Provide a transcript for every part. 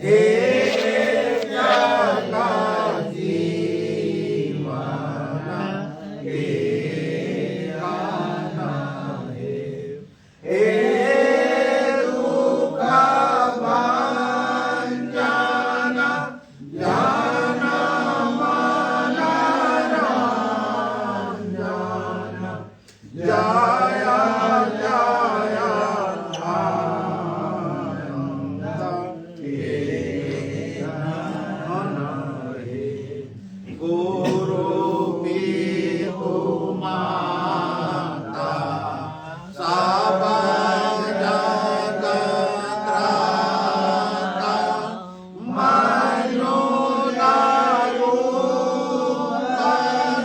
हे जगजीवन हे गाना हे दुख भंजन जन मन रंजन जय जय आनंद हे घन हे गुरु पितु माता सब जगत त्राता मनुष्य रूप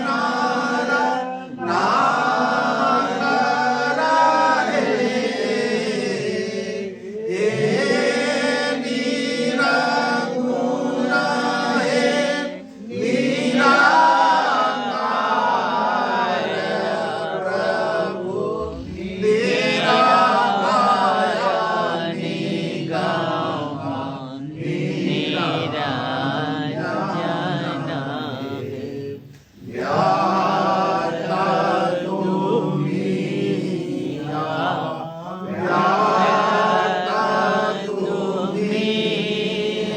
नर नागर हे निरगुण हे निराकार प्रभु निरामय निगम निरंजन व्यात तुम्हिया व्यात तुम्हि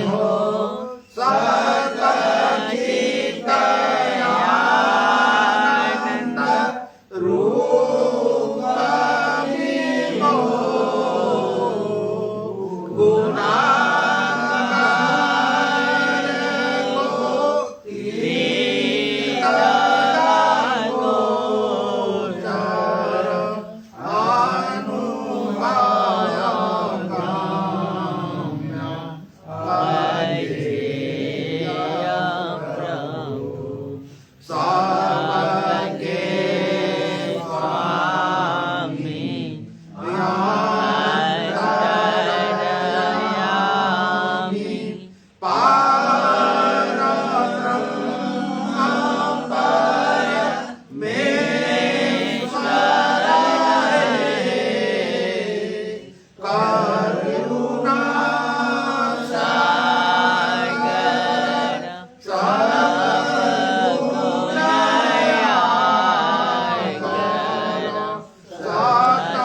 हो सत चित आनंद रूप विभो गुणाकार तीत गोचर अनुभव गम्य अजेय प्रभु सबके स्वामी अंतर्यामी परब्रह्म परमेश्वर करुणा सागर सद्गुणयागर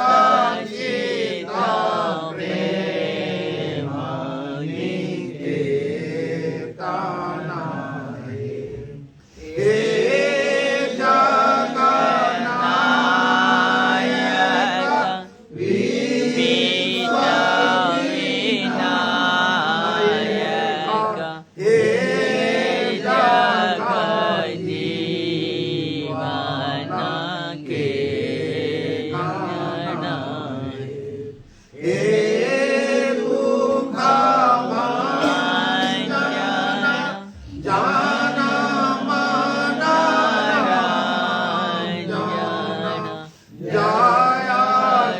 सतचित प्रेम निकेतना हे जगन्नायक विश्व विनायक हे जगजीवन के गण हे दुख भंजन जन मन रंजन जय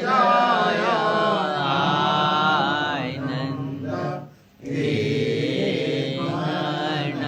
जय आनंद हे घन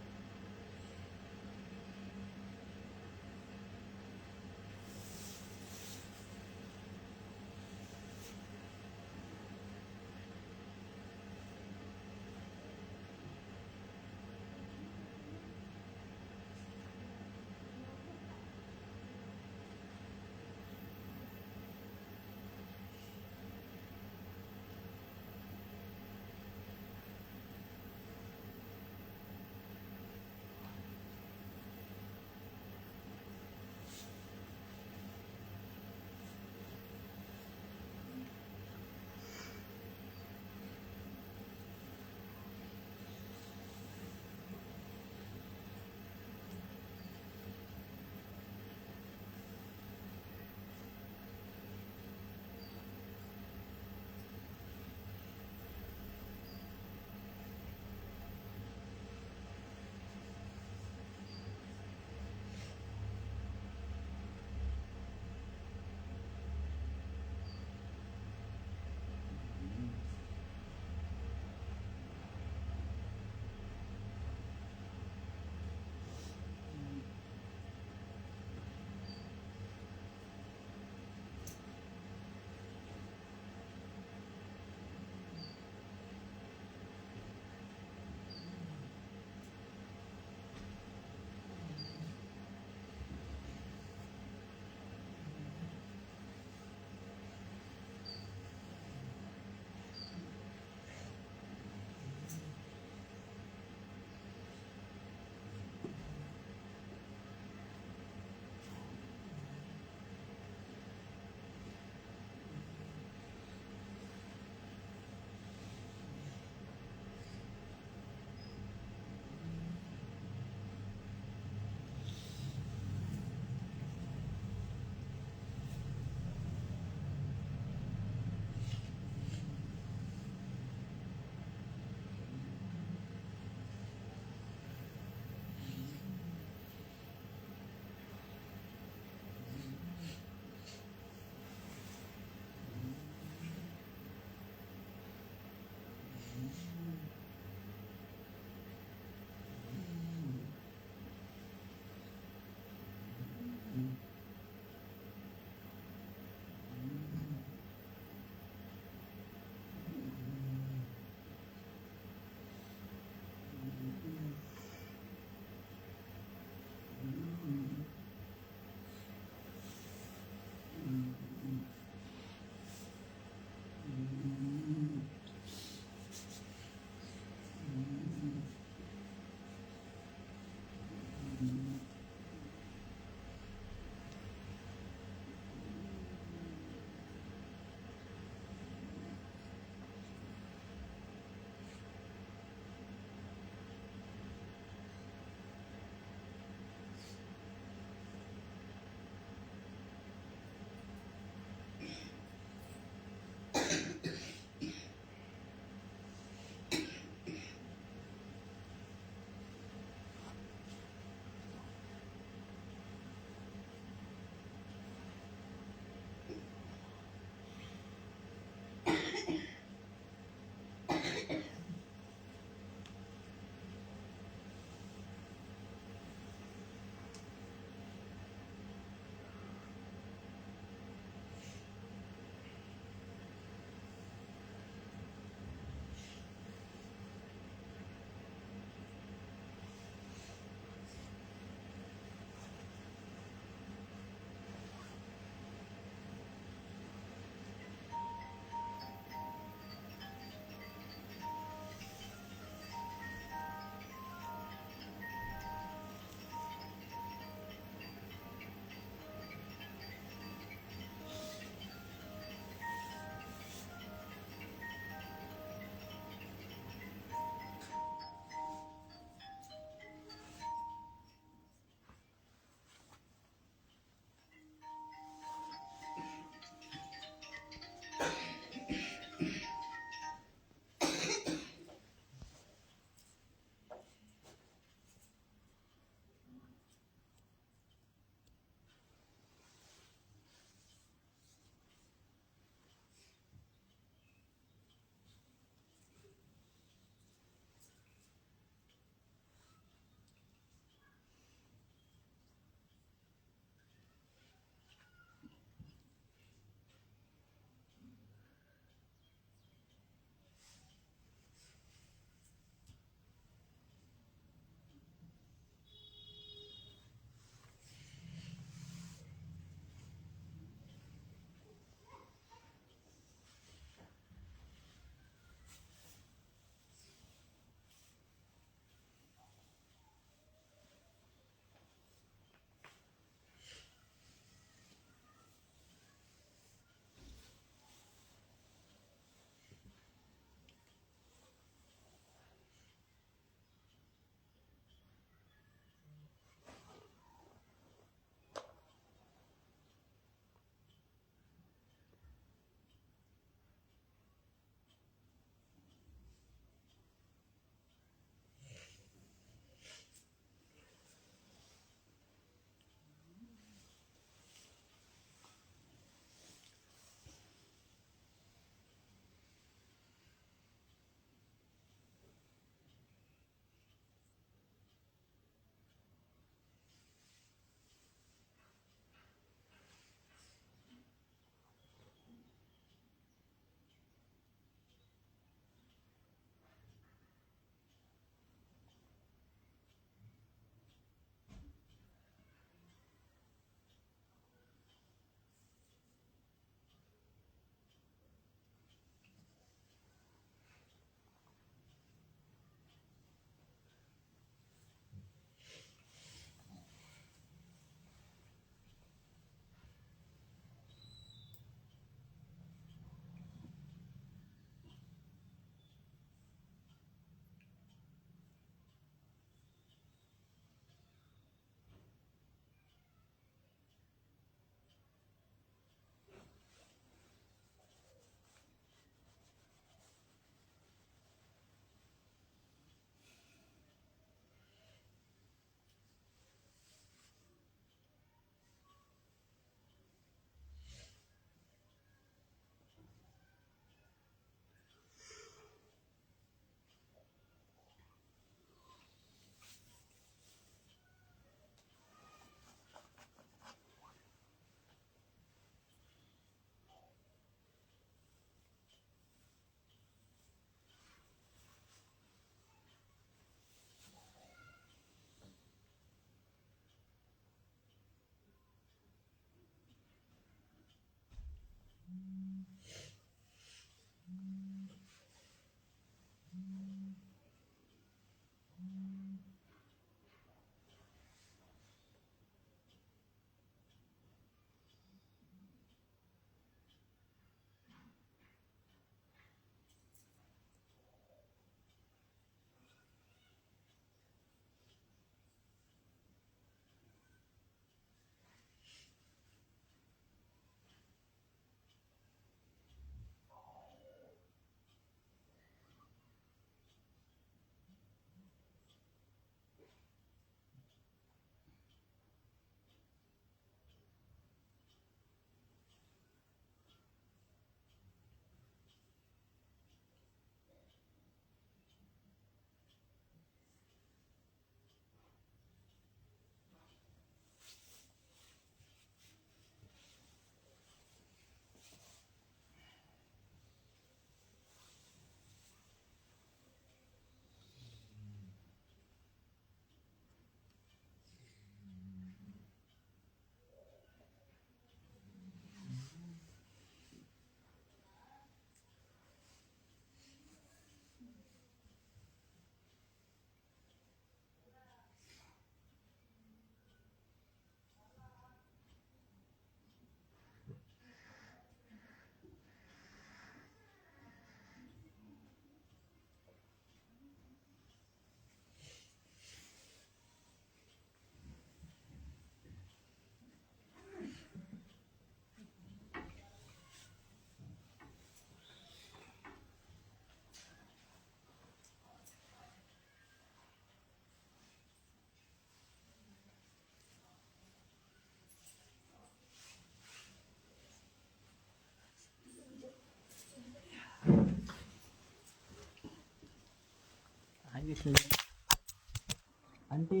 आंटी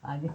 आगे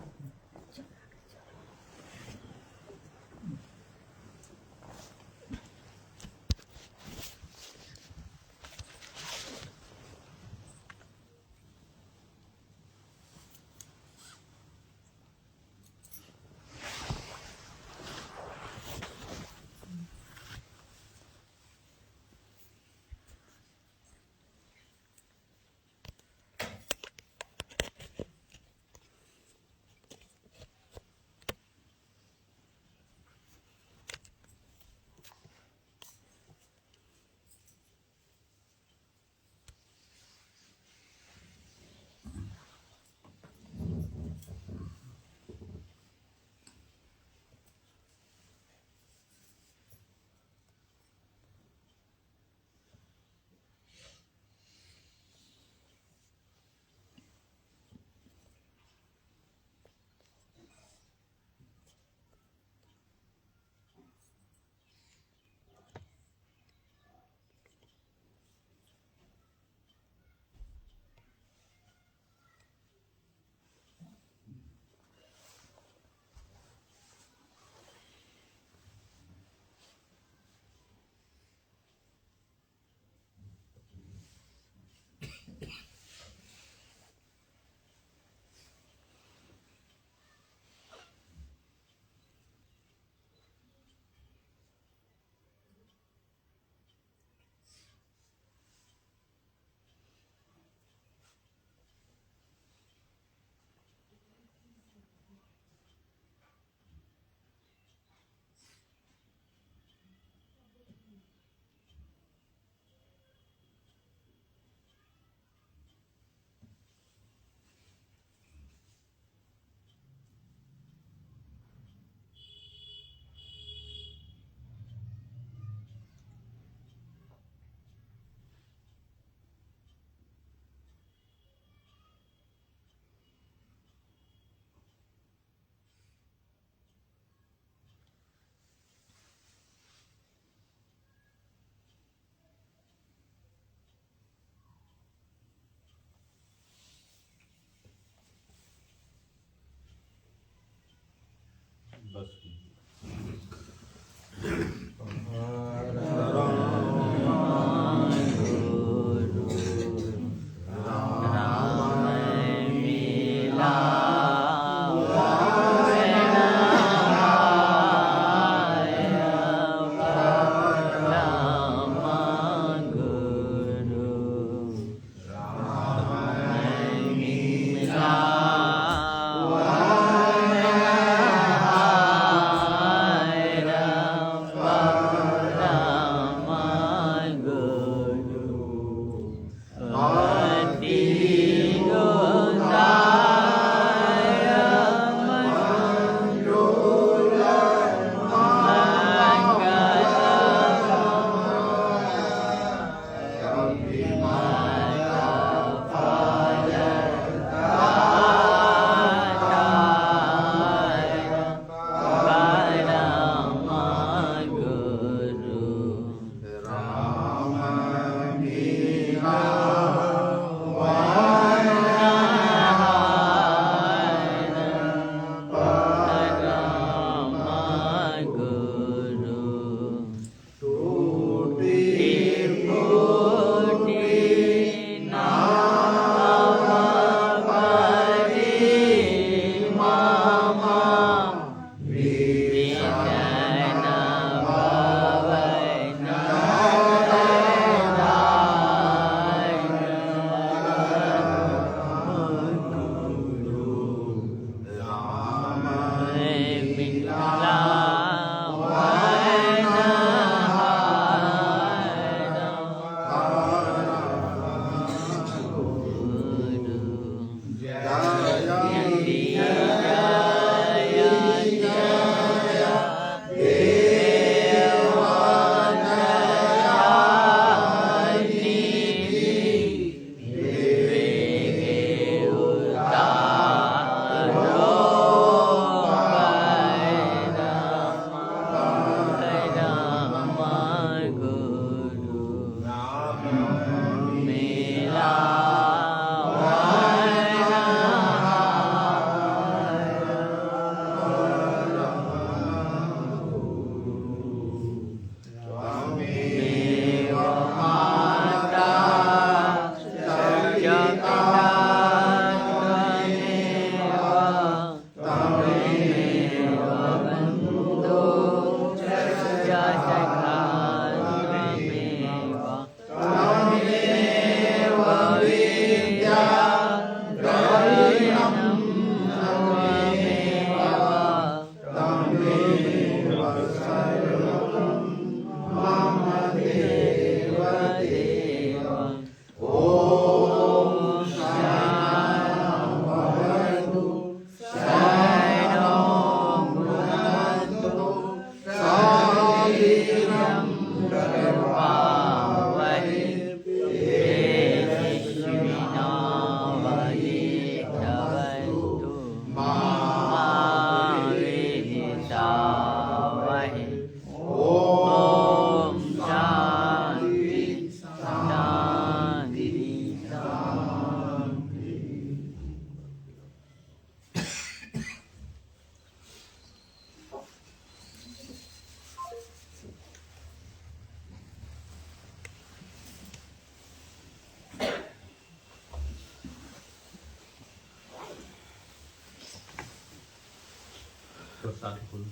प्रसाद फूल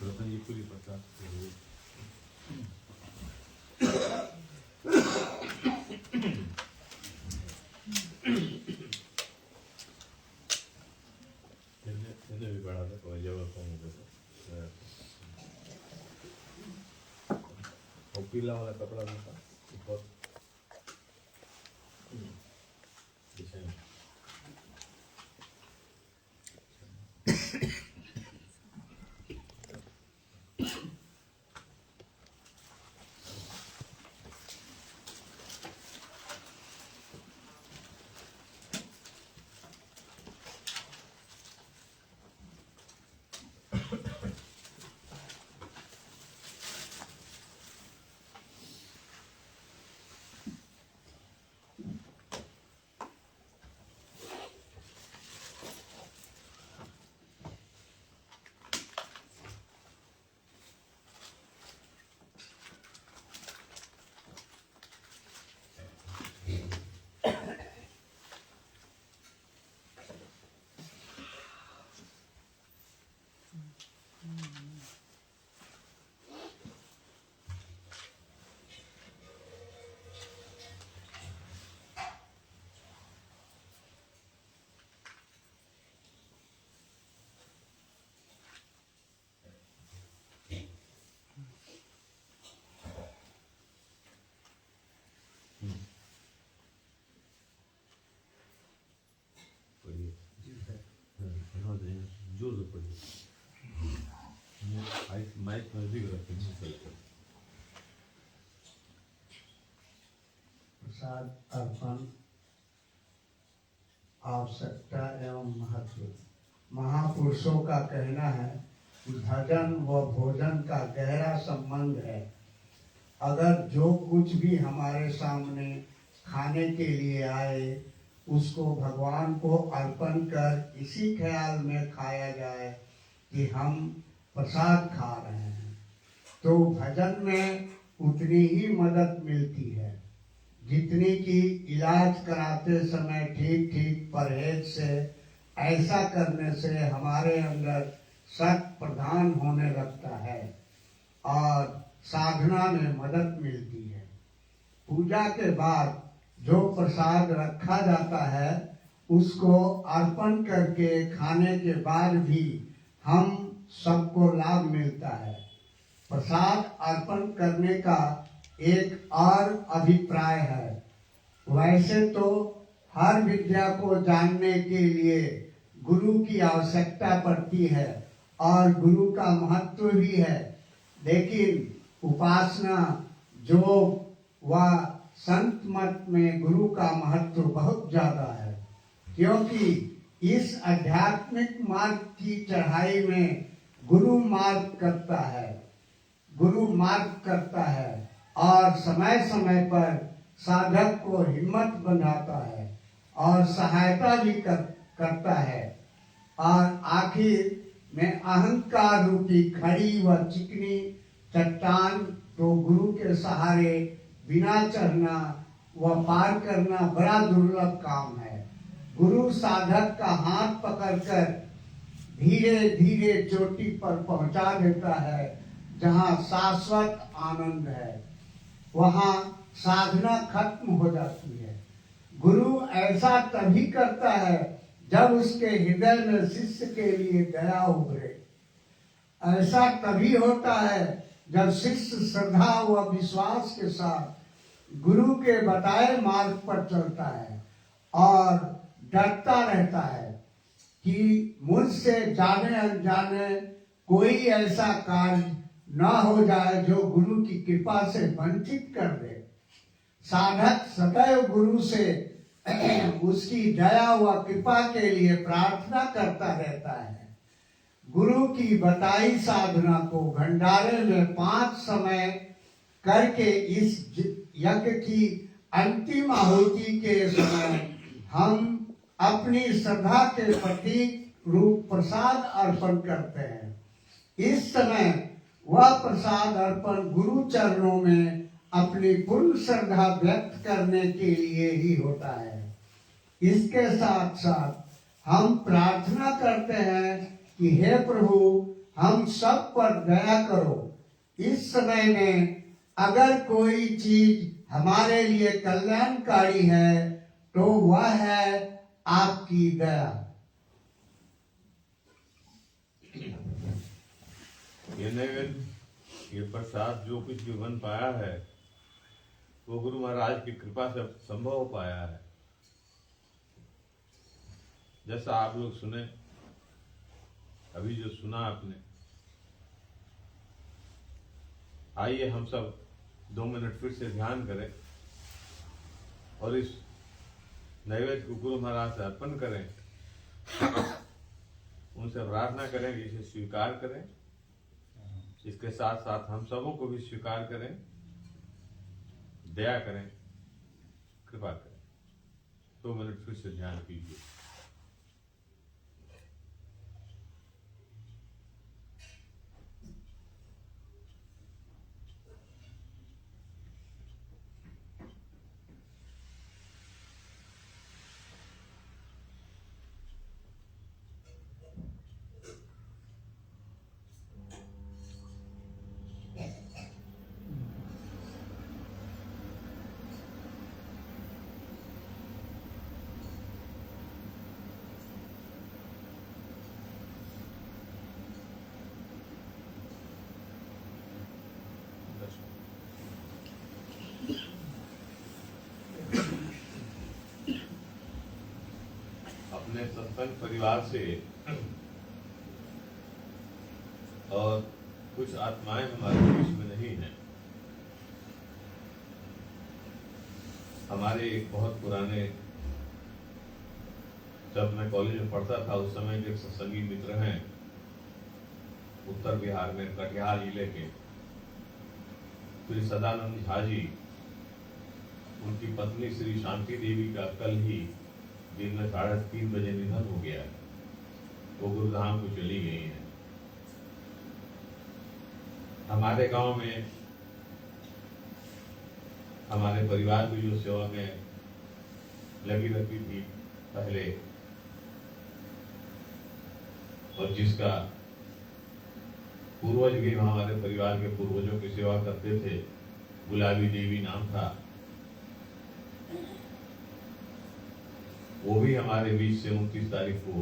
रतन फुली प्रसाद એને બી બળા તો જવા કોમ और पीला वाला कपड़ा था ऊपर डिजाइन जोर से पड़ी माइक नजदीक रखे प्रसाद अर्पण आवश्यकता एवं महत्व। महापुरुषों का कहना है कि भजन व भोजन का गहरा संबंध है। अगर जो कुछ भी हमारे सामने खाने के लिए आए उसको भगवान को अर्पण कर इसी ख्याल में खाया जाए कि हम प्रसाद खा रहे हैं, तो भजन में उतनी ही मदद मिलती है जितनी कि इलाज कराते समय ठीक ठीक परहेज से, ऐसा करने से हमारे अंदर सत प्रधान होने लगता है और साधना में मदद मिलती है। पूजा के बाद जो प्रसाद रखा जाता है उसको अर्पण करके खाने के बाद भी हम सबको लाभ मिलता है। प्रसाद अर्पण करने का एक और अभिप्राय है। वैसे तो हर विद्या को जानने के लिए गुरु की आवश्यकता पड़ती है और गुरु का महत्व भी है, लेकिन उपासना योग व संत मत में गुरु का महत्व बहुत ज्यादा है, क्योंकि इस आध्यात्मिक मार्ग की चढ़ाई में गुरु मार्ग करता है और समय समय पर साधक को हिम्मत बनाता है और सहायता भी करता है। और आखिर में अहंकार रूपी खड़ी व चिकनी चट्टान तो गुरु के सहारे बिना चढ़ना व पार करना बड़ा दुर्लभ काम है। गुरु साधक का हाथ पकड़कर धीरे धीरे चोटी पर पहुंचा देता है, जहां शाश्वत आनंद है। वहां साधना खत्म हो जाती है। गुरु ऐसा तभी करता है जब उसके हृदय में शिष्य के लिए दया उभरे। ऐसा तभी होता है जब शिष्य श्रद्धा व विश्वास के साथ गुरु के बताए मार्ग पर चलता है और डरता रहता है कि मुझसे जाने अनजाने कोई ऐसा कार्य न हो जाए जो गुरु की कृपा से वंचित कर दे। साधक सदैव गुरु से उसकी दया व कृपा के लिए प्रार्थना करता रहता है। गुरु की बताई साधना को भंडारे में 5 समय करके इस यज्ञ की अंतिम आहुति के समय हम अपनी श्रद्धा के प्रतीक रूप प्रसाद अर्पण करते हैं। इस समय वह प्रसाद अर्पण गुरु चरणों में अपनी पूर्ण श्रद्धा व्यक्त करने के लिए ही होता है। इसके साथ साथ हम प्रार्थना करते हैं कि हे प्रभु हम सब पर दया करो। इस समय में अगर कोई चीज हमारे लिए कल्याणकारी है तो वह है आपकी दया। ये नैवेद्य, ये प्रसाद जो कुछ भी बन पाया है वो गुरु महाराज की कृपा से संभव हो पाया है। जैसा आप लोग सुने, अभी जो सुना आपने, आइए हम सब 2 मिनट फिर से ध्यान करें और इस नैवेद्य को गुरु महाराज से अर्पण करें। उनसे प्रार्थना करें कि इसे स्वीकार करें। इसके साथ साथ हम सबों को भी स्वीकार करें, दया करें, कृपा करें। 2 मिनट फिर से ध्यान कीजिए। अपने सत्संग परिवार से और कुछ आत्माएं हमारे बीच में नहीं हैं। हमारे एक बहुत पुराने, जब मैं कॉलेज में पढ़ता था उस समय के सत्संगी मित्र हैं, उत्तर बिहार में कटिहार जिले के श्री सदानंद झा जी। उनकी पत्नी श्री शांति देवी का कल ही दिन में 3:30 बजे निधन हो गया। वो गुरुधाम को चली गई हैं। हमारे गांव में हमारे परिवार की जो सेवा में लगी रहती थी पहले, और जिसका पूर्वज भी हमारे परिवार के पूर्वजों की सेवा करते थे, गुलाबी देवी नाम था, वो भी हमारे बीच से 29 तारीख को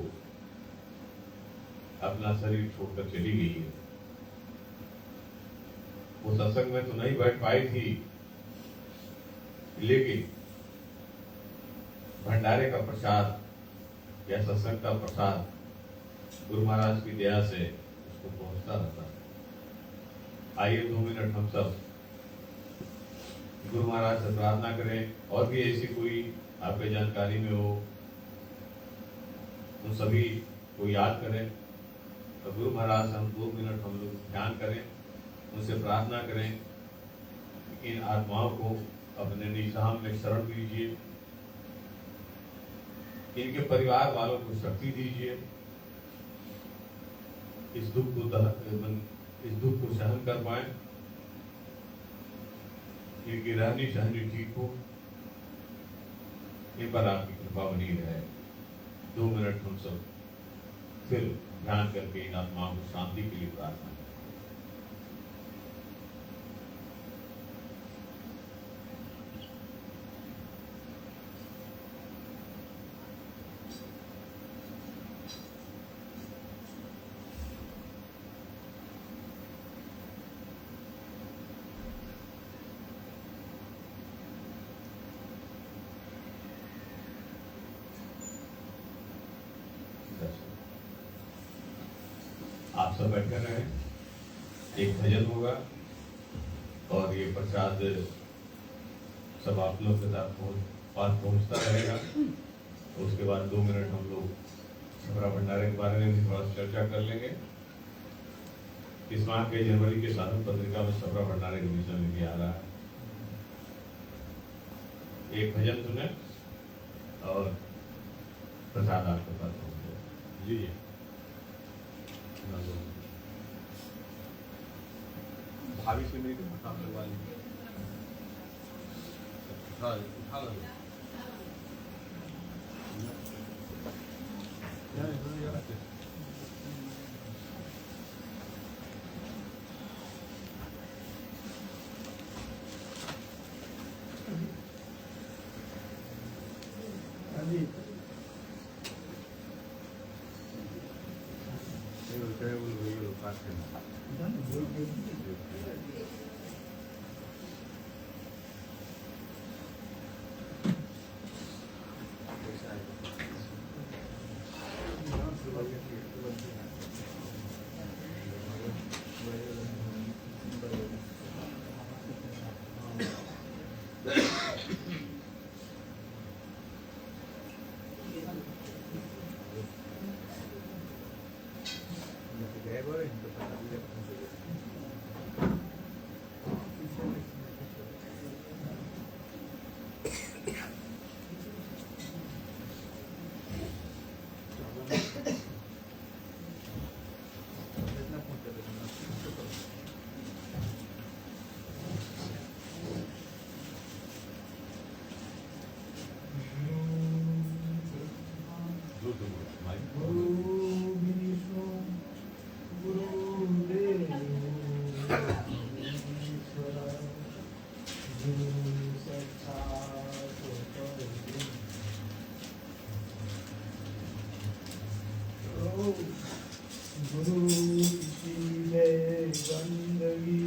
अपना शरीर छोड़कर चली गई है। वो सत्संग में तो नहीं बैठ पाई थी, लेकिन भंडारे का प्रसाद या सत्संग का प्रसाद गुरु महाराज की दया से उसको पहुंचता रहता। आइए 2 मिनट हम सब गुरु महाराज से प्रार्थना करें, और भी ऐसी कोई आपके जानकारी में हो उन सभी को याद करें। तो गुरु महाराज से हम 2 मिनट हम लोग ध्यान करें, उनसे प्रार्थना करें, इन आत्माओं को अपने निज धाम में शरण दीजिए, इनके परिवार वालों को शक्ति दीजिए, इस दुख को सहन कर पाए, इनकी रहनी सहनी ठीक हो, इन पर आपकी कृपा बनी रहे। 2 मिनट हम सब फिर ध्यान करके इन आत्माओं को शांति के लिए प्रार्थना करें। आप सब बैठे रहे, एक भजन होगा और ये प्रसाद सब आप लोग के साथ पास पहुंचता रहेगा। उसके बाद 2 मिनट हम लोग छपरा भंडारे के बारे में भी थोड़ा चर्चा कर लेंगे। इस माह के जनवरी के साधन पत्रिका में छपरा भंडारे के विषय में भी आ रहा है। एक भजन सुने और प्रसाद आपके पास पहुंचे। जी भाभी से मेरी उठा लगवा लीजिए, उठा लो। अभी गुरु की बंदगी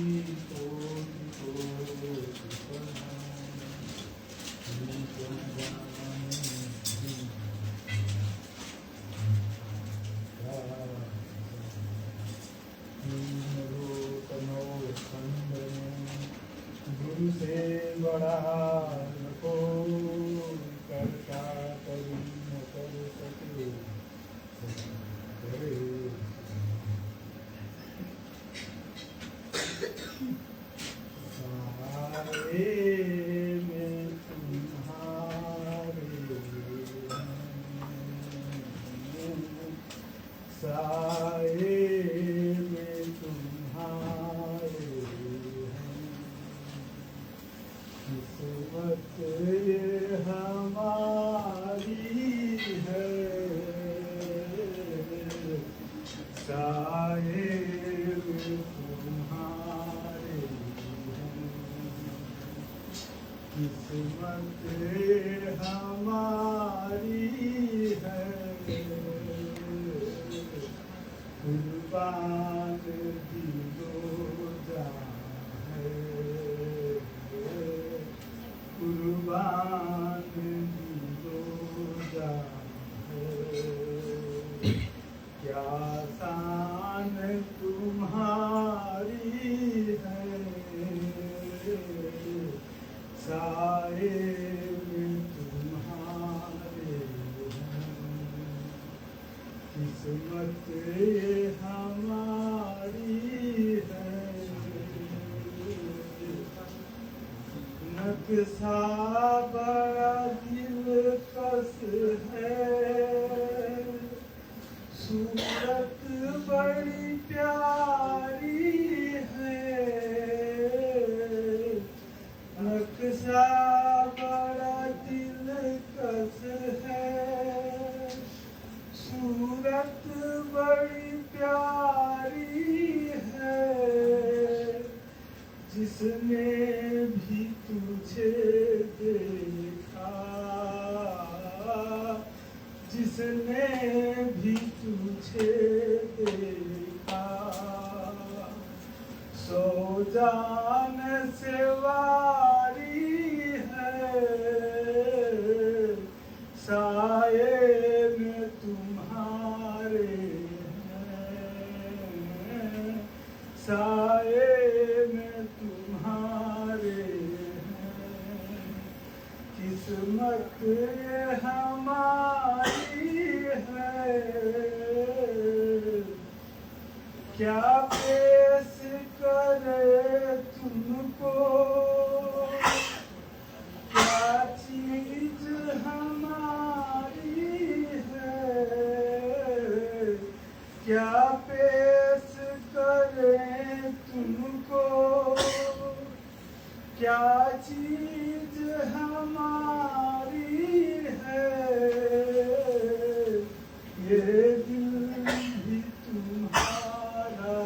गुरु से बड़ा न कोई करता कभी न कर सके किस्मत ये हमारी है, साए में तुम्हारे हैं। किस्मत ये हमारी है, कुर्बान दिलो जान है, कुर्बान दिलो जान है। क्या शान तुम्हारी है, साए में तुम्हारे हैं। किस्मत ये हमारी है, नक्शा बड़ा दिलकश है, सूरत बड़ी प्यारी है। नक्शा बड़ा दिलकश है, सूरत बड़ी प्यारी है। जिसने भी तुझे देखा, जिसने भी तुझे देखा, सौ जान से वारी है, साए में तुम्हारे हैं, साए में तुम्हारे हैं। किस्मत ये हमारी है, क्या पेश करे तुमको, क्या चीज हमारी है, क्या पेश करे तुमको, क्या चीज हमारी है। ये दिल भी तुम्हारा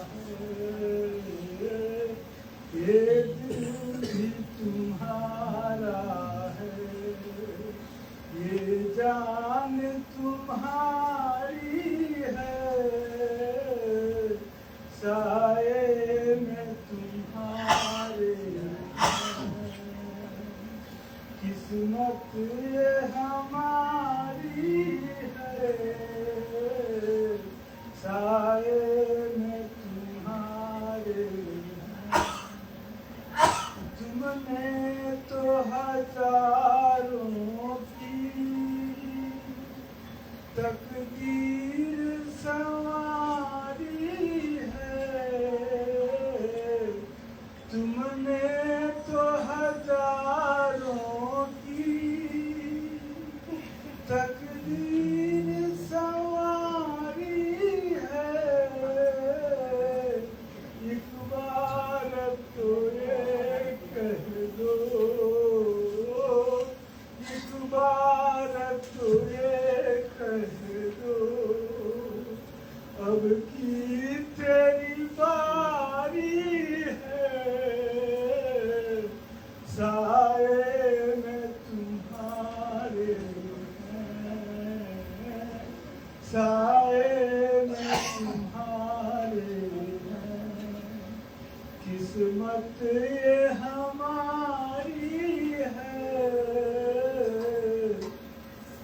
है, ये दिल भी तुम्हारा है, ये जान तुम्हारी है, साए में तुम्हारे हैं। किस्मत ये हमारी है, साए में तुम्हारे हैं। तुमने तो हजारों की तकदीर संवारी है, तुमने तो हजारों की तकदीर संवारी है। एक बार तो ये कह दो, एक बार तो ये कह दो, अब की तेरी बारी है, साए में तुम्हारे हैं, साए में तुम्हारे हैं। किस्मत ये हमारी है,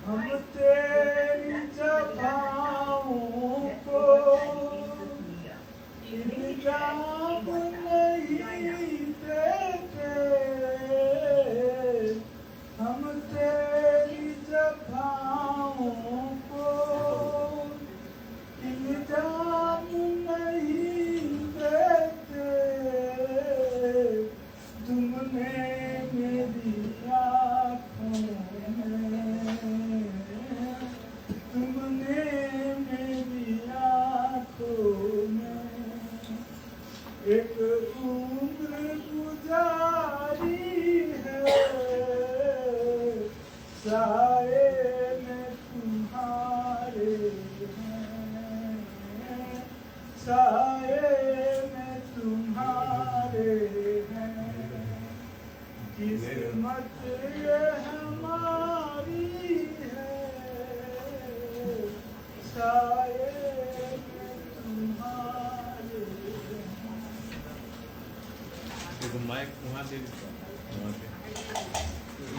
हम तेरी जबाओं को इल्जाम नहीं देते, हम तेरी जबाओं को इल्जाम नहीं देते। तुमने मेरी आँखों में, तुमने मेरी आँखों में एक उम्र गुजारी है, साए में तुम्हारे हैं, साए में तुम्हारे हैं। किस्मत ये हमारी है, साए में तुम्हारे हैं। देखो माइक वहाँ दे दीजिए, वहाँ पे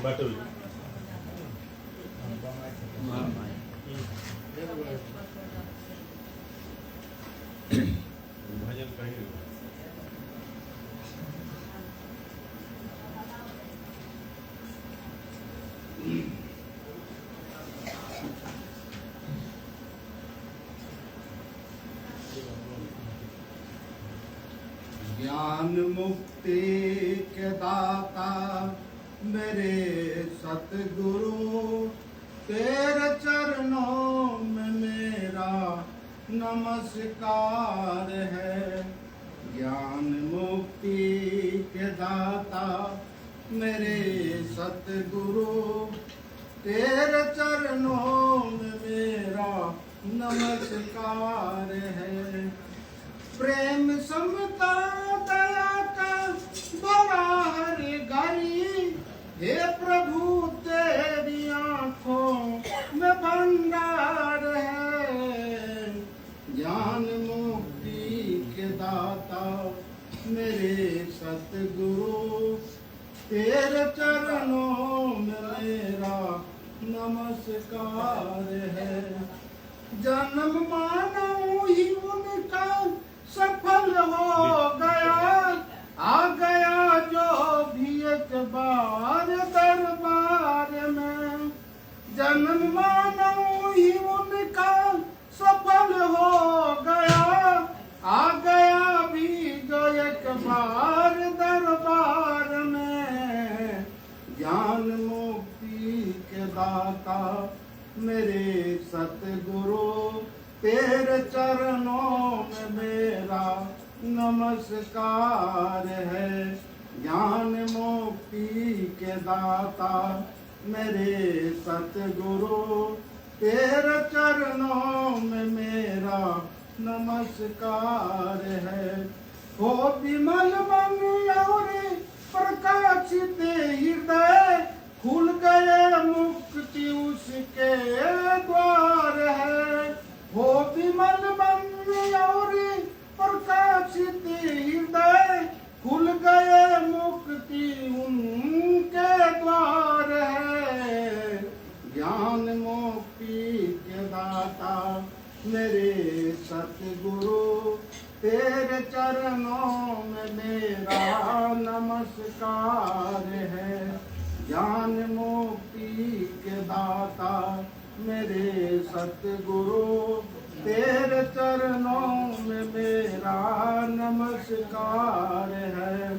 बटुल भजन कहीं ज्ञान मुक्ति के दाता मेरे सतगुरु, तेरे चरणों में मेरा नमस्कार है। ज्ञान मुक्ति के दाता मेरे सतगुरु, तेरे चरणों में मेरा नमस्कार है। प्रेम समता दया का बड़ा हरि गरी, हे प्रभु तेरी आँखों में भंडार है। ज्ञान मुक्ति के दाता मेरे सतगुरु, तेरे चरणों में मेरा नमस्कार है। जन्म मानव ही उनका सफल हो गया, आ गया जो भी एक बार दरबार में। जन्म मानव ही उनका सफल हो गया, आ गया भी जो एक बार दरबार में। ज्ञान मुक्ति के दाता मेरे सतगुरु, तेरे चरणों में मेरा नमस्कार है। ज्ञान मुक्ति के दाता मेरे सतगुरु, तेरे चरणों में मेरा नमस्कार है। हो विमल मन और प्रकाशित हृदय, खुल गए मुक्ति उसके द्वार है। हो विमल मन और प्रकाशित हृदय, खुल गए मुक्ति उनके द्वार है। ज्ञान मुक्ति के दाता मेरे सतगुरु, तेरे चरणों में मेरा नमस्कार है। ज्ञान मुक्ति के दाता मेरे सतगुरु, तेरे चरणों में मेरा नमस्कार है।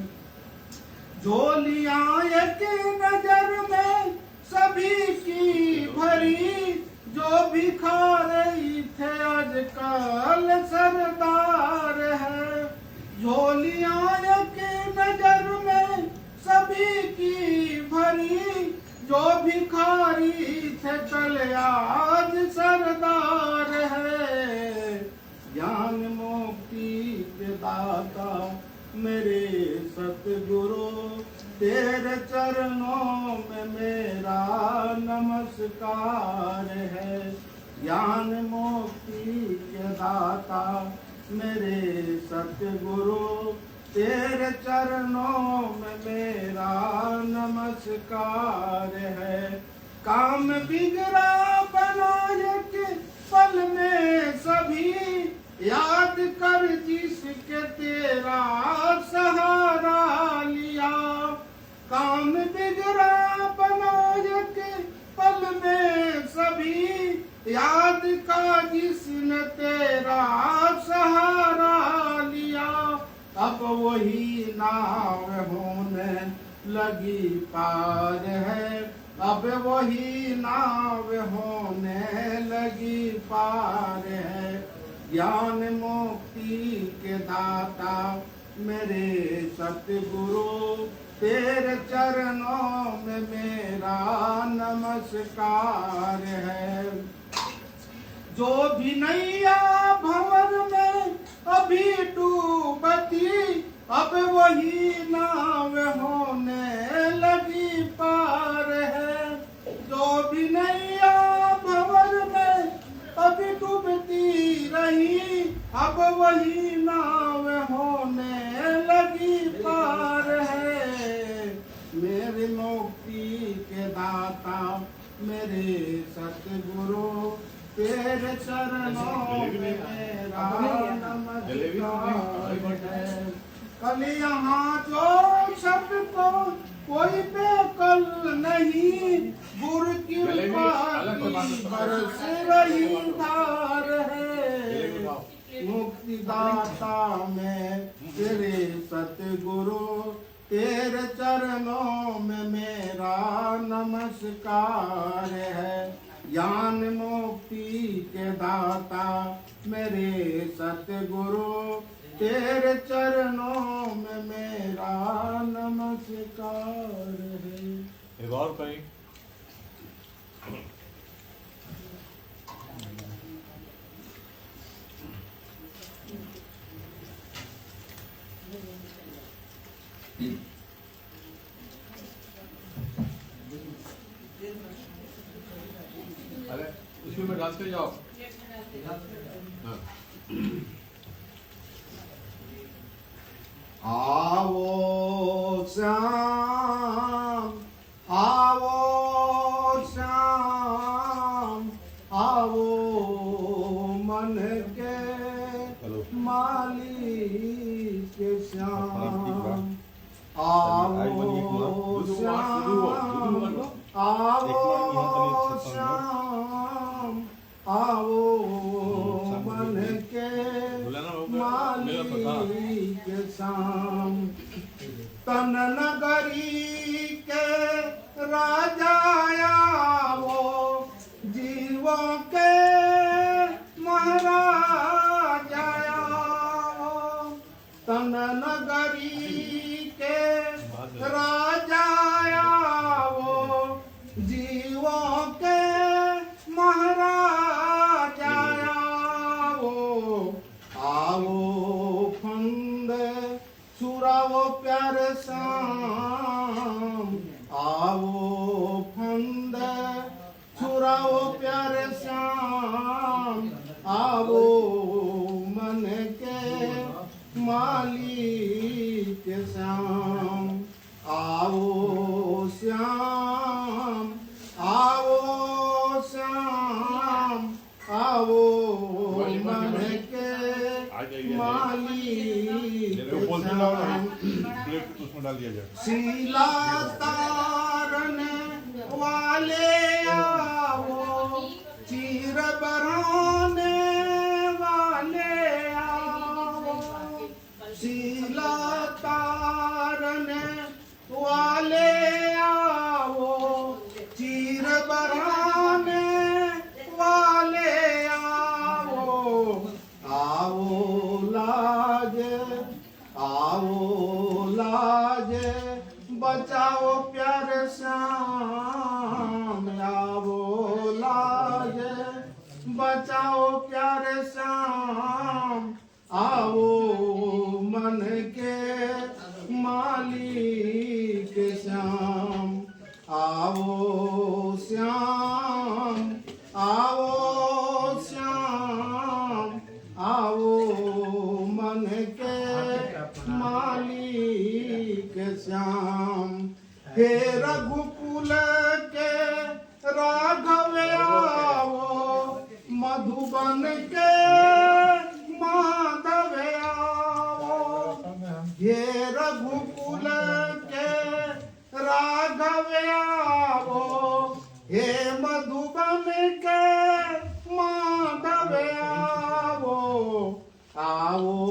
झोलियां एक नजर में सभी की भरी, जो भिखारी थे आजकल सरदार है। झोलियां एक नजर में सभी की भरी, जो भिखारी थे कल आज सरदार है। ज्ञान मुक्ति के दाता मेरे सतगुरु, तेरे चरणों में मेरा नमस्कार है। ज्ञान मुक्ति के दाता मेरे सतगुरु, तेरे चरणों में मेरा नमस्कार है। काम बिगड़ा बनाए के पल में सभी, याद कर जिसके तेरा सहारा लिया। काम बिगड़ा बनाए के पल में सभी, याद का जिसने तेरा सहारा लिया। अब वही नाव होने लगी पार है, अब वही नाव होने लगी पार है। ज्ञान मुक्ति के दाता मेरे सतगुरु, तेरे चरणों में मेरा नमस्कार है। जो भी नैया भंवर में अभी डूबती, अब वही नाव होने लगी पार है। जो भी नैया भंवर में अभी डूबती रही, अब वही नाव होने लगी पार है। मेरी मुक्ति के दाता मेरे सतगुरु, तेरे चरणों में मेरा नमस्कार है। कल यहाँ जो शब्द को कोई बेकल नहीं, गुरु की बरस रही धार है। मुक्तिदाता में तेरे सतगुरु, तेरे चरणों में मेरा नमस्कार है। ज्ञान मुक्ति के दाता मेरे सतगुरु, तेरे चरणों में मेरा नमस्कार है। एक और कहीं अरे उसमें मैं डांस कर जाओ। हाँ। आवो श्याम, आवो श्याम, आवो मन के मालिक श्याम। आवो श्याम, आवो श्याम, आवो मन के मालिक श्याम। तन नगरी के राजा आवो, जीवों के महाराजा आवो। तन नगरी के राजा आवो, जीवों के महाराज मन के मालिक श्याम, आओ श्याम, आओ श्याम, आओ मन के मालिक श्याम। उसमें डाल दिया जाए। शीला तारने वाले आओ, चीर बराने वाले आओ, शीला तारने वाले आओ, चीर बराने वाले आओ, आओ लाज, आओ लाज बचाओ प्यारे श्याम, आओ लाज बचाओ प्यारे श्याम, आओ मन के मालिक श्याम, आओ श्याम, आओ श्याम, आओ मन के मालिक श्याम। हे रघुकुल के राघव आओ, मधुबन के माधव आओ, हे रघुकुल के राघव आओ, हे मधुबन के माधव आओ, आओ